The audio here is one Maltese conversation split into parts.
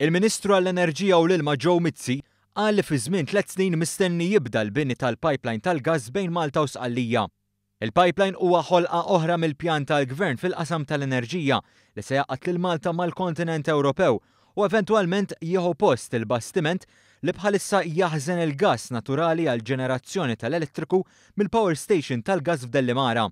Il-Ministru għall-Enerġija u l-Ilma Joe Mizzi qal li fi żmien 3 snin mistenni jibda l-bini tal-pipeline tal-gass bejn Malta u Sqallija. Il-pipeline huwa ħolqa oħra mill-pjan tal-Gvern fil-qasam tal-enerġija li se jaqgħad lil Malta mal-kontinent Ewropew u eventwalment jieħu post il-bastiment li bħalissa jaħżen il-gass naturali għal ġenerazzjoni tal-elettriku mill-power station tal-gass f'Dellimara.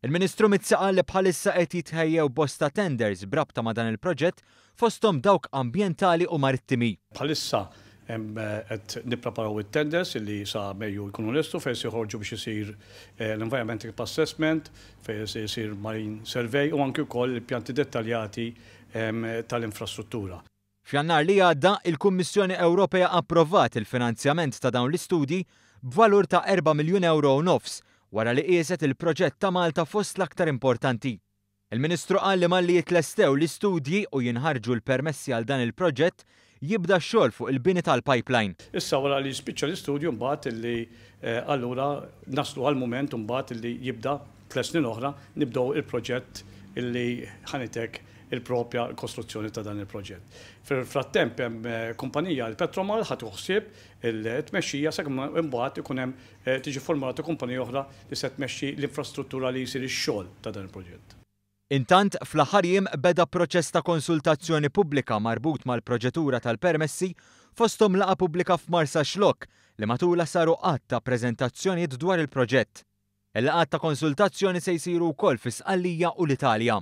Il-Ministru Mizzi qal li bħalissa qed jitħejjew bosta tenders brabta ma' dan il-proġett fosthom dawk ambjentali u marittimi. Bħalissa qed nippreparaw it-tenders li sa Mejju jkunu lestu fejn se joħorġu biex isir l-environmental assessment, fejn se jsir marine survey u anke wkoll il-pjanti dettaljati tal-infrastruttura. F'Jannar li għadda, il-Kummissjoni Ewropea approvat il-finanzjament ta' dawn l-istudji b'valur ta' 4 miljun euro u nofs wara li qiset il-proġett ta' Malta fost l-aktar importanti. Il-Ministru qal li malli jitlestew l-istudji u jinħarġu l-permessi għal dan il-proġett jibda x-xogħol fuq il-bini tal-pipeline. Issa wara li spiċċa l-istudju mbagħad illi allura naslu għal-mument mbagħad illi jibda 3 snin oħra nibdew il-proġett illi ħanitek il-propja kostruzzjoni ta' dan il-proġett. Fil-frattemp hemm kumpanija l-Petromal ħadd ħsieb il-tmexxija sakemm imbagħad ikun hemm tiġi formulata kumpanija oħra li se tmexxi l-infrastruttura li jsir ix-xogħol ta' dan il-proġett. Intant fl-aħħar jiem beda proċess ta' konsultazzjoni pubblika marbut mal-proġettura tal-permessi fosthom laqgħa pubblika f'Marsa Xlokk li matula saru qatt ta' preżentazzjonijiet dwar il-proġett. Il-laqgħat ta' konsultazzjoni se jsiru wkoll fi Sqallija u l-Italja.